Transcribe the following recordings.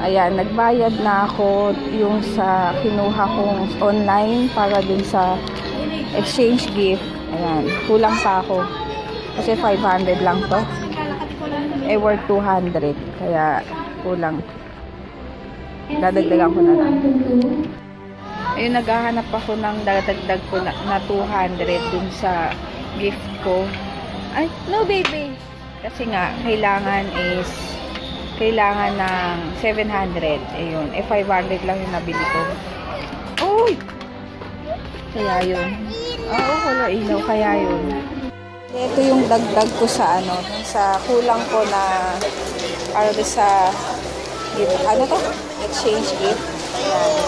Ayan, nagbayad na ako yung sa kinuha kong online para dun sa exchange gift. Ayan, kulang pa ako. Kasi 500 lang to. Worth 200. Kaya kulang. Dadagdagan ko na lang. Ayun, naghahanap ako ng dadagdag ko na 200 dun sa gift ko. Ay, no baby. Kasi nga, kailangan ng 700. Ayun. 500 lang yung nabili ko. Uy! Kaya yun. Oo, wala ilaw. Kaya yun. Ito yung dagdag ko sa sa kulang ko na para sa gift. Ano to? Exchange gift. Ayan.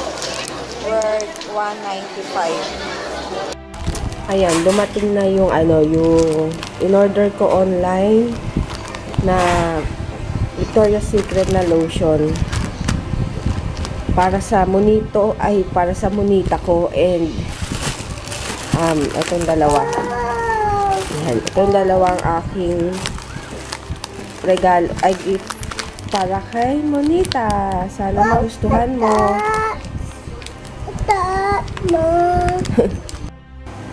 Worth 195. Ayan, dumating na yung yung in-order ko online na Victoria's Secret na lotion para sa monita ko and itong dalawa. Ayan, itong dalawang aking regalo ay gift para kay Monita. Sana magustuhan mo.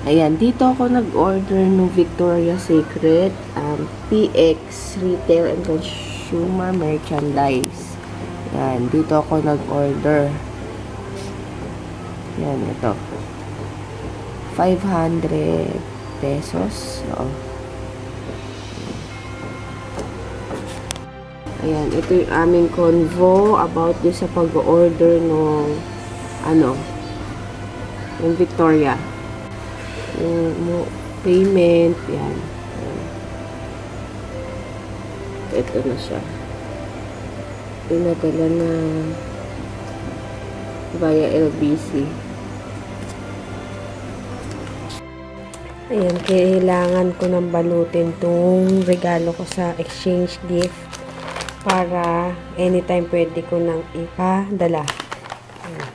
Ayan, dito ako nag-order ng Victoria's Secret PX Retail and Consumer Merchandise. Ayan, dito ako nag-order. Ayan, ito. 500 pesos. Oo. Ayan, ito yung aming convo about this sa pag-order ng yung Victoria. Yung payment, yan. Ito na siya. Pinadala na via LBC. Ayan, kailangan ko nang balutin tong regalo ko sa exchange gift para anytime pwede ko nang ipadala. Ayan.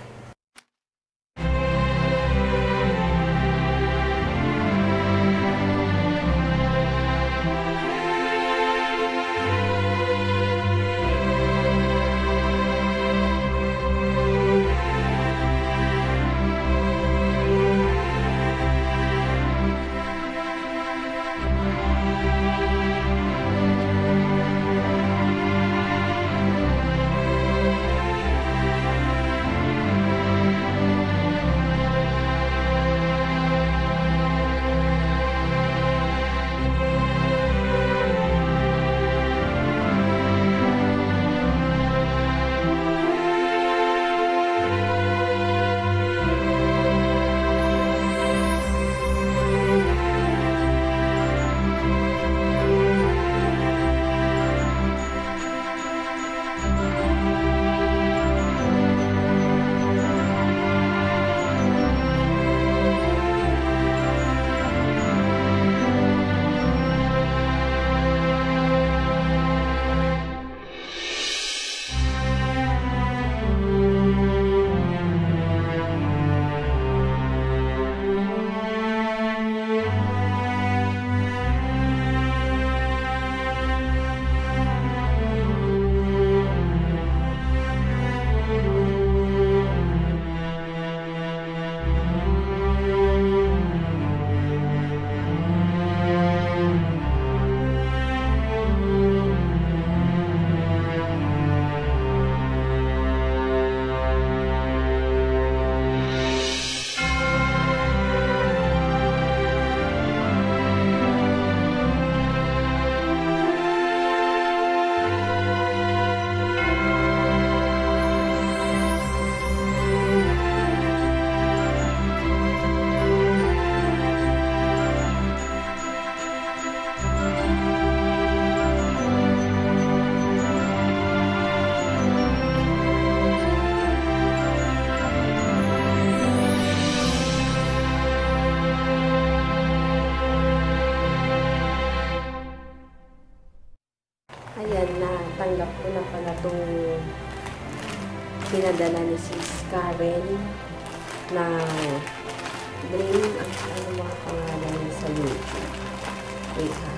Ayan na, tanggap ko na pala itong pinadala ni Sis Karen na bring, ano mga pangalan niya sa YouTube. Wait ha.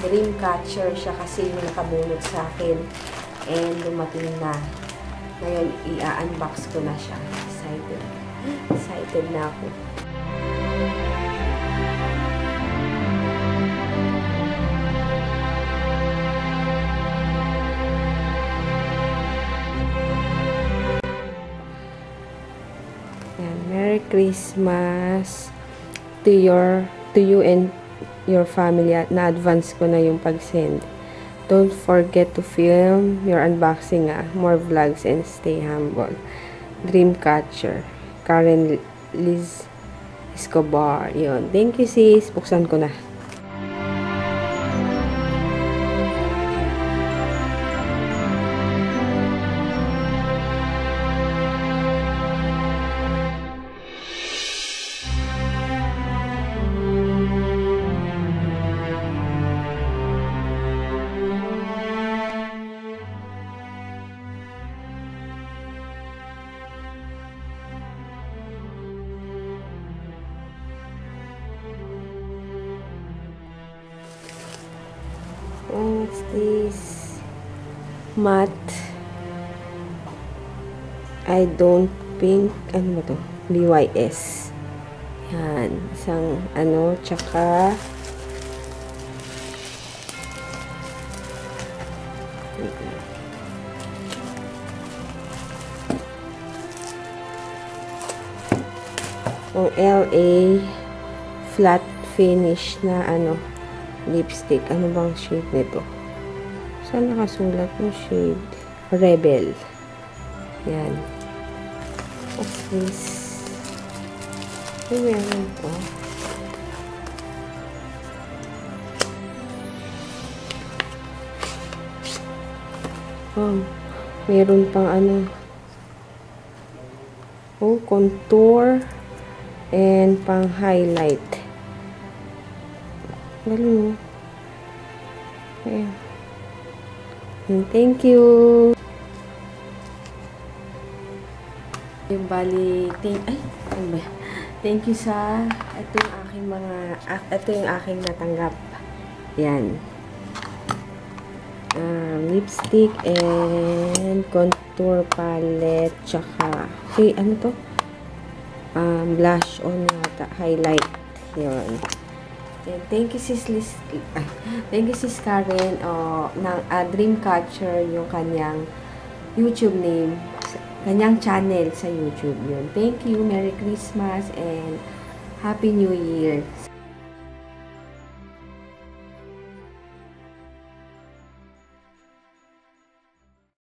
Dreamcatcher siya kasi yung nakabunot sa akin. And dumating na. Ngayon, i-unbox ko na siya. Excited. Excited na ako. Yan. Merry Christmas to you and your family. At na-advance ko na yung pag-send. Don't forget to film your unboxing, more vlogs, and stay humble. Dreamcatcher. Karen Liz Escobar. Yun. Thank you, sis. Buksan ko na. What's this? Matte. I don't think, ano ba to? BYS. Yan. Isang, tsaka yung LA flat finish na lipstick. Ano bang shade nito? Saan nakasulat yung shade? Rebel. Yan. What's this? Ay, meron po. Oh, meron pang oh, contour and pang highlight. Galing. Ayan. And thank you. Yung bali, thank you sa ito yung aking natanggap. Yan. Lipstick and contour palette tsaka blush on yata, highlight. Yun. And thank you sis Karen ng Dreamcatcher yung kanyang YouTube name, kanyang channel sa YouTube yun. Thank you, Merry Christmas and Happy New Year.